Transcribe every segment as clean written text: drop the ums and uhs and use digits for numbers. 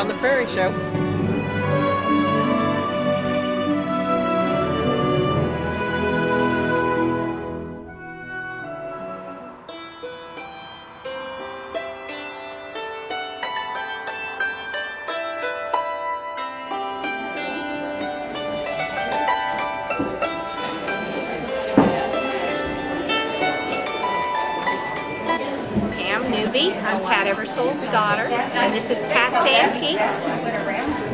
on the Prairie show. I'm Pat Eversole's daughter, and this is Pat's Antiques.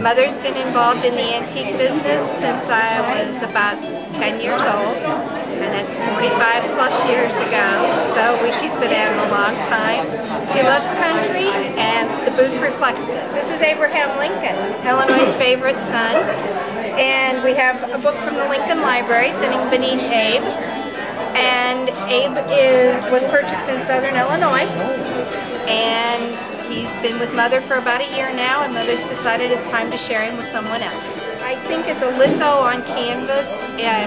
Mother's been involved in the antique business since I was about 10 years old, and that's 45 plus years ago, so she's been at it a long time. She loves country, and the booth reflects this. This is Abraham Lincoln, Illinois' favorite son, and we have a book from the Lincoln Library sitting beneath Abe. And Abe was purchased in Southern Illinois, and he's been with Mother for about a year now, and Mother's decided it's time to share him with someone else. I think it's a litho on canvas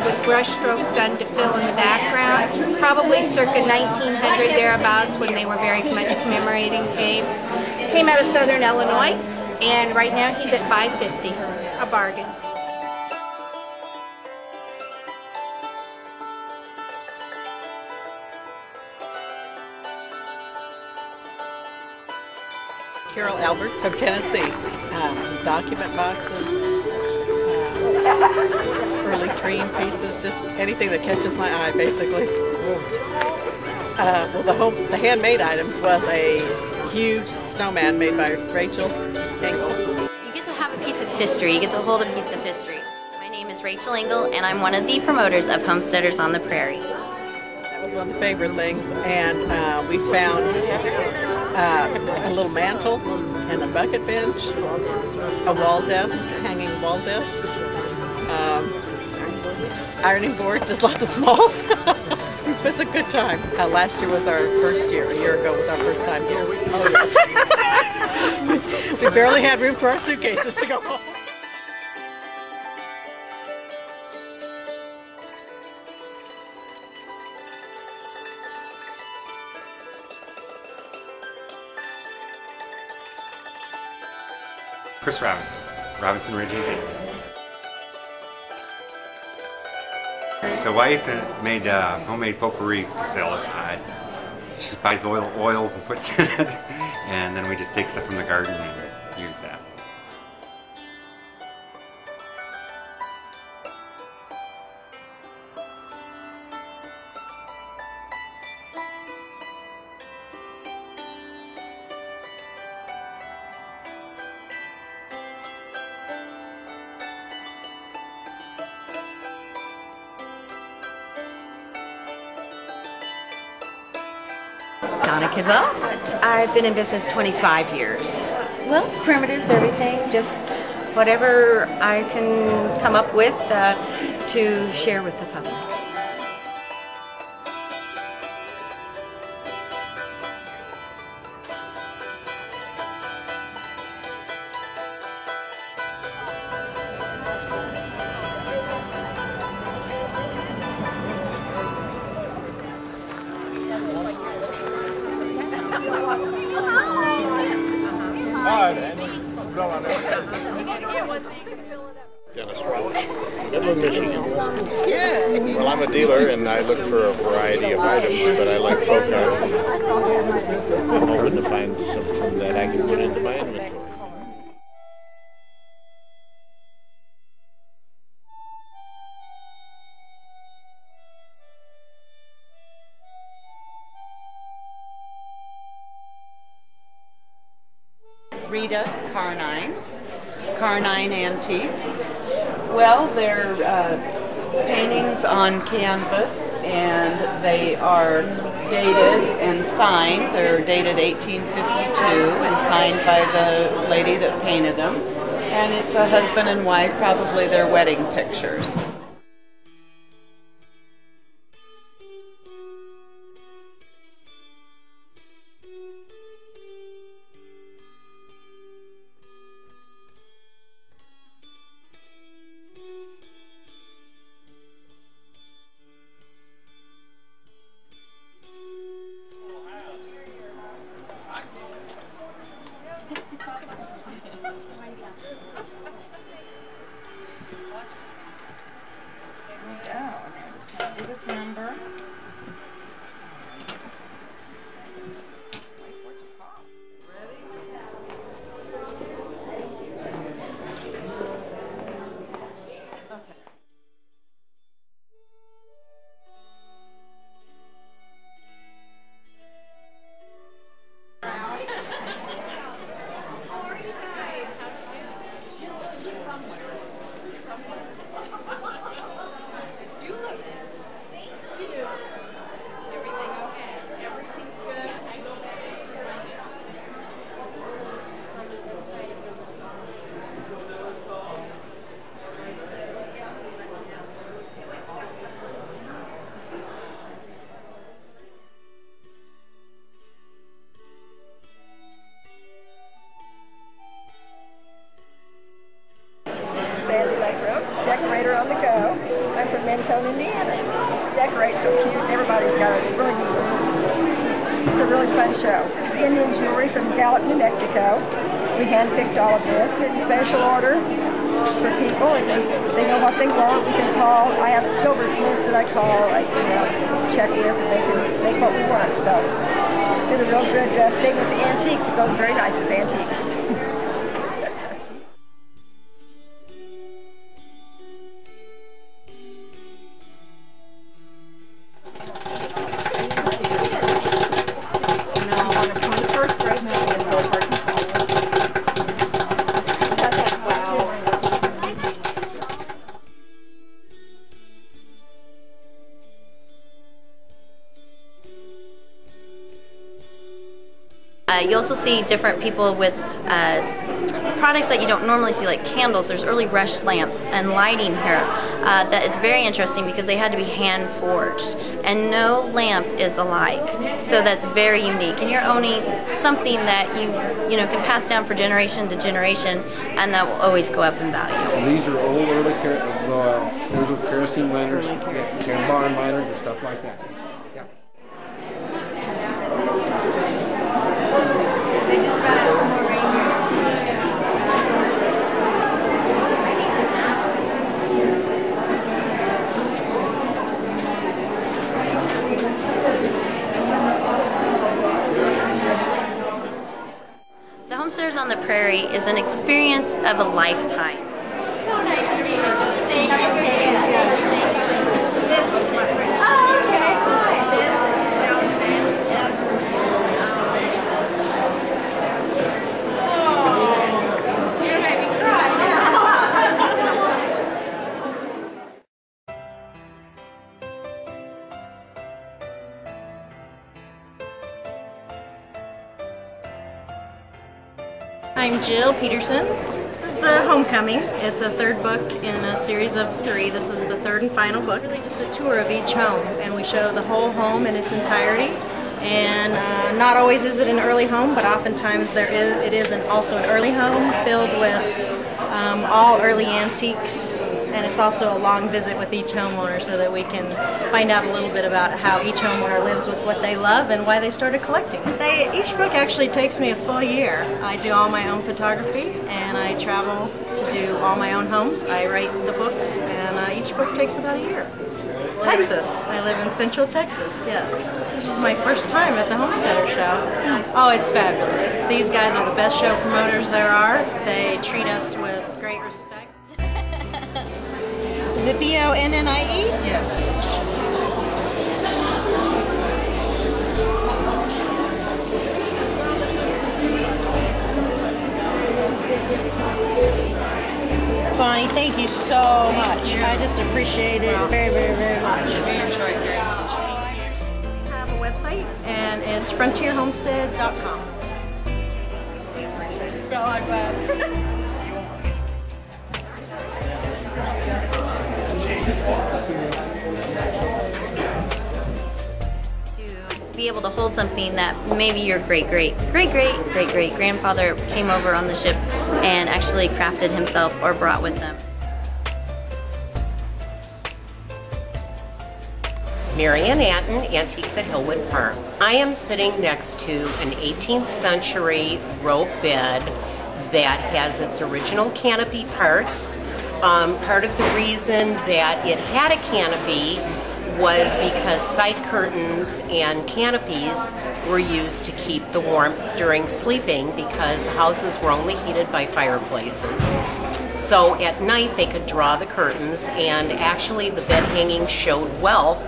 with brush strokes done to fill in the background, probably circa 1900 thereabouts, when they were very much commemorating Abe. Came out of Southern Illinois, and right now he's at $5.50, a bargain. Carol Albert from Tennessee. Document boxes, early train pieces, just anything that catches my eye, basically. Well, the handmade items was a huge snowman made by Rachel Engel. You get to have a piece of history. You get to hold a piece of history. My name is Rachel Engel, and I'm one of the promoters of Homesteaders on the Prairie. That was one of the favorite things, and we found a little mantle and a bucket bench, a wall desk, hanging wall desk, ironing board, just lots of smalls. It was a good time. Last year was our first year. A year ago was our first time here. Oh yes. We barely had room for our suitcases to go home. Chris Robinson Ridge Antiques. The wife made homemade potpourri to sell us. She buys oils and puts in it, and then we just take stuff from the garden and use that. Donna Kidwell. I've been in business 25 years. Well, primitives, everything, just whatever I can come up with to share with the public. Dennis Raleigh, Midland, Michigan. Well, I'm a dealer and I look for a variety of items, but I like folk art. I'm hoping to find something that I can put into my inventory. Rita Carnine Antiques. Well, they're paintings on canvas, and they are dated and signed. They're dated 1852 and signed by the lady that painted them. And it's a husband and wife, probably their wedding pictures. Decorator on the go. I'm from Mentone, Indiana. Decorate so cute. Everybody's got a really neat room. It's a really fun show. It's Indian jewelry from Gallup, New Mexico. We handpicked all of this in special order for people. If they know what they want, we can call. I have silversmiths that I call, check with, and they can make what we want. So it's been a real good thing with the antiques. It goes very nice with antiques. You also see different people with products that you don't normally see, like candles. There's early rush lamps and lighting here. That is very interesting because they had to be hand forged, and no lamp is alike. So that's very unique, and you're owning something that you can pass down for generation to generation, and that will always go up in value. And these are old early those are kerosene lanterns, barn liners, and stuff like that. The Homesteaders on the Prairie is an experience of a lifetime. So nice to meet you. Thank you. This is my friend. Oh, okay. Hi. This is Joe's family. Oh, you're gonna make me cry now. I'm Jill Peterson. This is the Homecoming. It's a third book in a series of 3. This is the third and final book. Really just a tour of each home, and we show the whole home in its entirety. And not always is it an early home, but oftentimes it is also an early home filled with all early antiques. And it's also a long visit with each homeowner so that we can find out a little bit about how each homeowner lives with what they love and why they started collecting. Each book actually takes me a full year. I do all my own photography, and I travel to do all my own homes. I write the books, and each book takes about a year. Texas. I live in Central Texas, yes. This is my first time at the Homesteader Show. Oh, it's fabulous. These guys are the best show promoters there are. They treat us with great respect. Is it B-O-N-N-I-E? Yes. Bonnie, thank you so much. I just appreciate it very, very, very much. We enjoy it very much. We have a website, and it's frontierhomestead.com. Felt like that. To be able to hold something that maybe your great-great-great-great-great-grandfather came over on the ship and actually crafted himself or brought with them. Marian Atten, Antiques at Hillwood Farms. I am sitting next to an 18th century rope bed that has its original canopy parts. Part of the reason that it had a canopy was because side curtains and canopies were used to keep the warmth during sleeping because the houses were only heated by fireplaces. So at night they could draw the curtains, and actually the bed hangings showed wealth.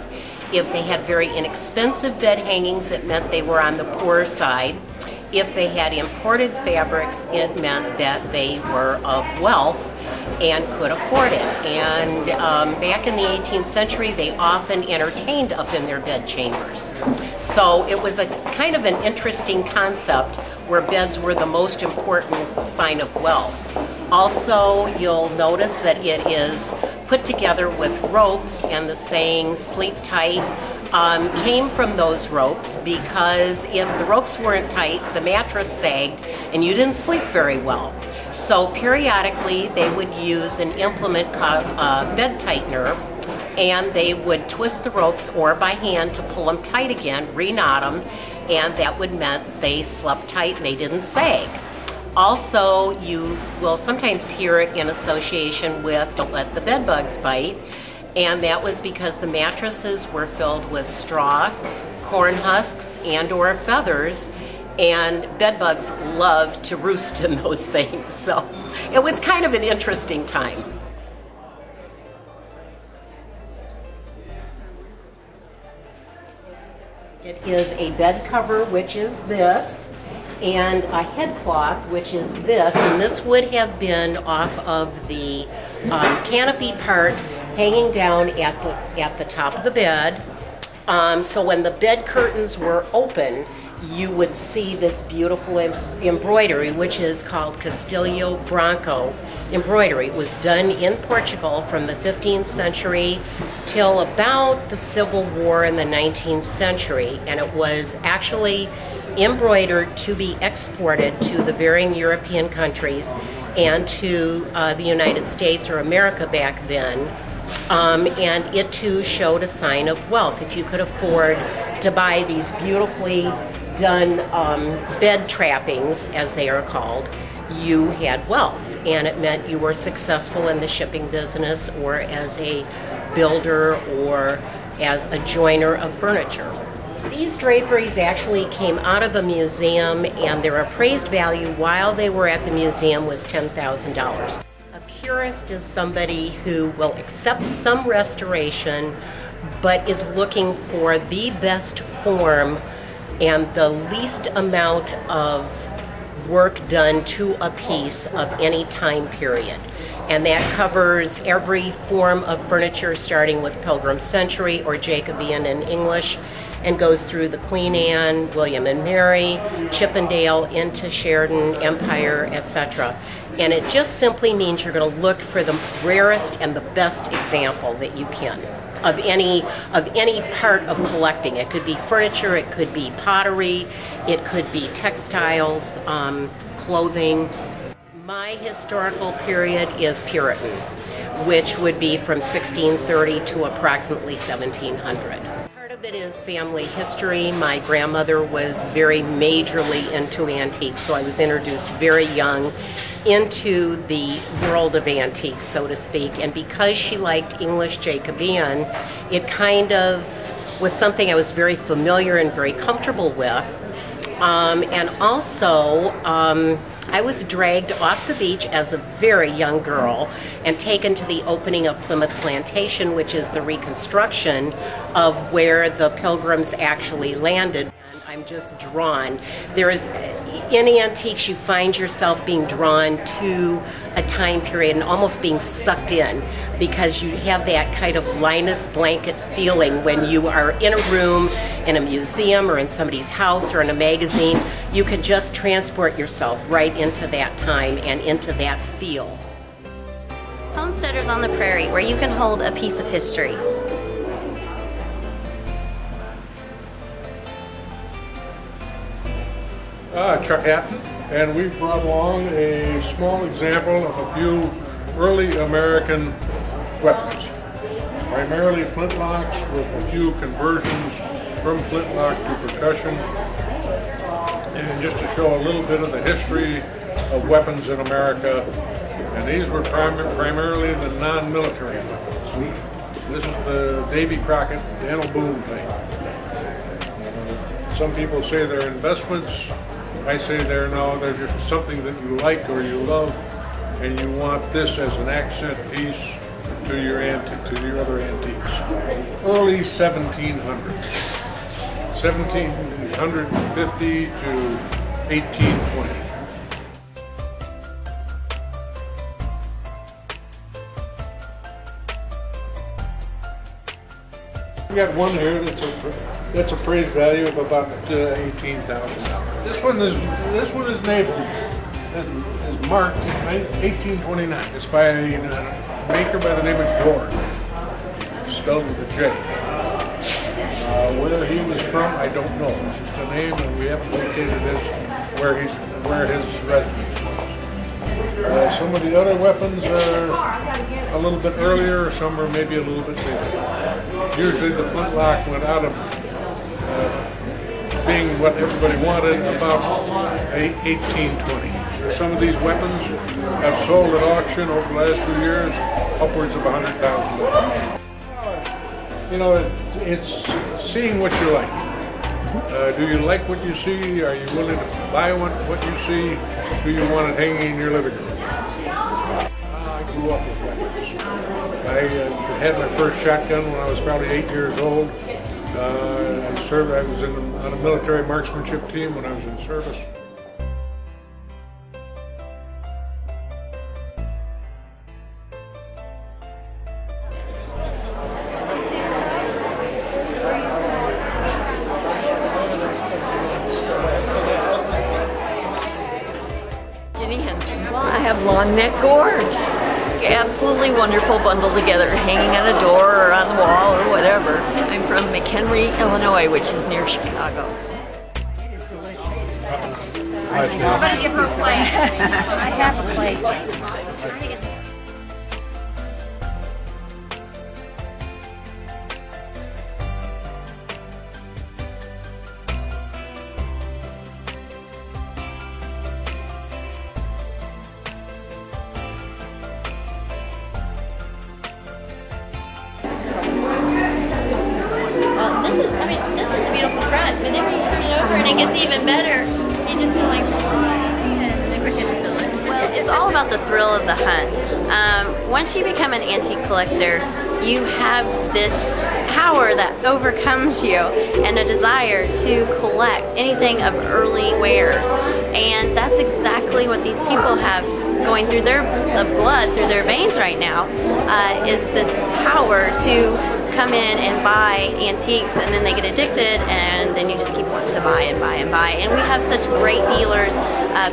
If they had very inexpensive bed hangings, it meant they were on the poor side. If they had imported fabrics, it meant that they were of wealth. and could afford it. And back in the 18th century, they often entertained up in their bed chambers. So it was a kind of an interesting concept where beds were the most important sign of wealth. Also, you'll notice that it is put together with ropes, and the saying "sleep tight" came from those ropes, because if the ropes weren't tight, the mattress sagged and you didn't sleep very well. So periodically they would use an implement called bed tightener, and they would twist the ropes or by hand to pull them tight again, re-knot them, and that would mean they slept tight and they didn't sag. Also, you will sometimes hear it in association with "don't let the bed bugs bite," and that was because the mattresses were filled with straw, corn husks, and or feathers, and bed bugs love to roost in those things. So it was kind of an interesting time. It is a bed cover, which is this, and a head cloth, which is this, and this would have been off of the canopy part hanging down at the top of the bed. So when the bed curtains were open, you would see this beautiful embroidery, which is called Castillo Branco embroidery. It was done in Portugal from the 15th century till about the Civil War in the 19th century, and it was actually embroidered to be exported to the varying European countries and to the United States or America back then. And it too showed a sign of wealth. If you could afford to buy these beautifully done bed trappings, as they are called, you had wealth, and it meant you were successful in the shipping business or as a builder or as a joiner of furniture. These draperies actually came out of a museum, and their appraised value while they were at the museum was $10,000. A purist is somebody who will accept some restoration but is looking for the best form and the least amount of work done to a piece of any time period. And that covers every form of furniture, starting with Pilgrim Century or Jacobean in English, and goes through the Queen Anne, William and Mary, Chippendale, into Sheridan, Empire, etc. And it just simply means you're going to look for the rarest and the best example that you can of any part of collecting. It could be furniture, it could be pottery, it could be textiles, clothing. My historical period is Puritan, which would be from 1630 to approximately 1700. Part of it is family history. My grandmother was very majorly into antiques, so I was introduced very young into the world of antiques, so to speak. And because she liked English Jacobean, it kind of was something I was very familiar and very comfortable with. And also, I was dragged off the beach as a very young girl and taken to the opening of Plymouth Plantation, which is the reconstruction of where the Pilgrims actually landed. And I'm just drawn. In antiques, you find yourself being drawn to a time period and almost being sucked in, because you have that kind of Linus blanket feeling when you are in a room, in a museum, or in somebody's house, or in a magazine. You can just transport yourself right into that time and into that feel. Homesteaders on the Prairie, where you can hold a piece of history. Chuck Hatton, and we've brought along a small example of a few early American weapons. Primarily flintlocks with a few conversions from flintlock to percussion. And just to show a little bit of the history of weapons in America. And these were primarily the non-military weapons. This is the Davy Crockett Daniel Boone thing. Some people say they're investments. I say they're just something that you like or you love, and you want this as an accent piece to your other antiques. Early 1700s, 1750 to 1820. We got one here that's appraised value of about $18,000. This one is labeled as marked in 1829. It's by a maker by the name of George, spelled with a J. Where he was from, I don't know. It's just a name, and we haven't located where his residence was. Some of the other weapons are a little bit earlier, some are maybe a little bit later. Usually the flintlock went out of being what everybody wanted about 1820. Some of these weapons have sold at auction over the last few years upwards of $100,000. You know, it's seeing what you like. Do you like what you see? Are you willing to buy what you see? Do you want it hanging in your living room? I grew up with weapons. I had my first shotgun when I was probably 8 years old. I was on a military marksmanship team when I was in service. Well, I have long neck gourds. Absolutely wonderful bundled together, hanging on a door or on the wall or whatever. I'm from McHenry, Illinois, which is near Chicago. Somebody give her a plate. I have a plate. This is a beautiful front, but then when you turn it over and it gets even better, you just feel like, and of course you have to fill it. Well, it's all about the thrill of the hunt. Once you become an antique collector, you have this power that overcomes you and a desire to collect anything of early wares. And that's exactly what these people have going through the blood through their veins right now, is this power to come in and buy antiques, and then they get addicted, and then you just keep wanting to buy and buy and buy. And we have such great dealers,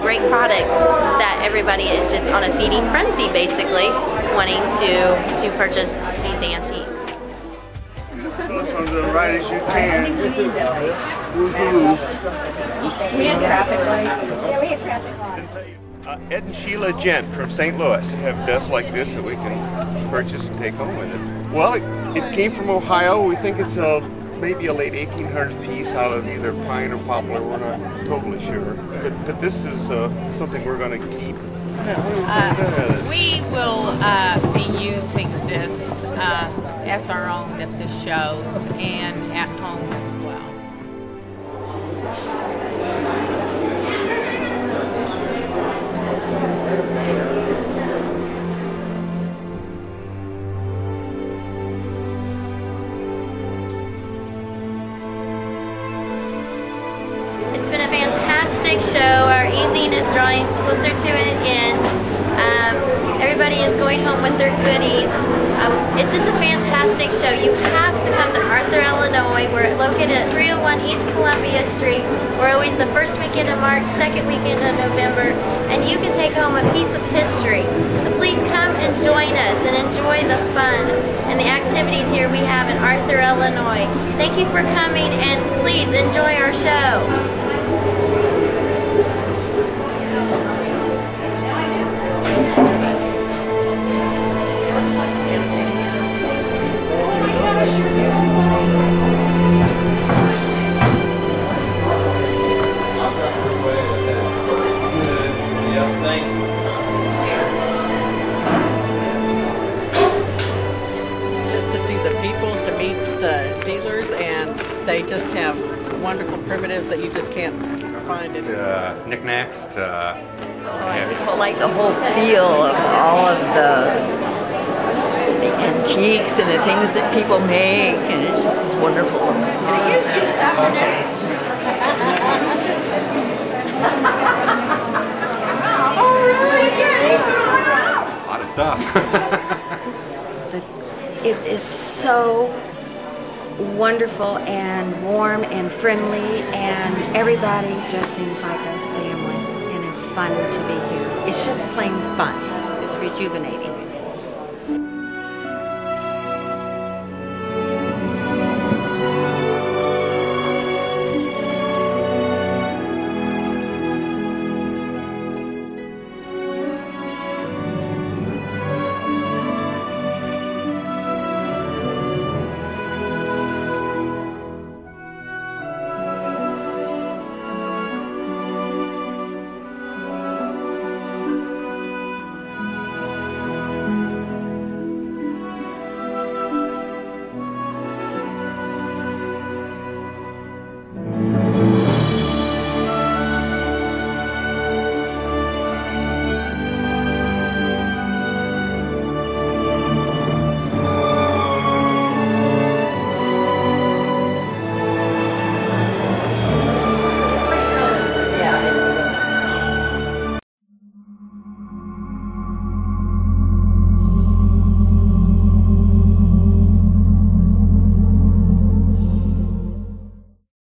great products, that everybody is just on a feeding frenzy, basically, wanting to purchase these antiques. Look from the right as you can. We had traffic light. Yeah, we had traffic light. Ed and Sheila Gent from St. Louis have desks like this that we can purchase and take home with us. Well, it came from Ohio. We think it's maybe a late 1800s piece out of either pine or poplar. We're not totally sure. But this is something we're going to keep. We will be using this as our own at the shows and at home as well. It's been a fantastic show. Our evening is drawing closer to an end. Everybody is going home with their goodies. It's just a fantastic show. You have to come to Arthur, Illinois. We're located at 301 East Columbia Street. We're always the first weekend of March, second weekend of November, and you can take home a piece of history. So please come and join us and enjoy the fun and the activities here we have in Arthur, Illinois. Thank you for coming, and please enjoy our show. Just to see the people, to meet the dealers, and they just have wonderful primitives that you just can't find anywhere. Knickknacks to... I just like the whole feel of all of the antiques and the things that people make, and it's just this wonderful. Can I use you this afternoon? Oh, really? A lot of stuff. It is so wonderful and warm and friendly, and everybody just seems like a family, and it's fun to be here. It's just plain fun. It's rejuvenating.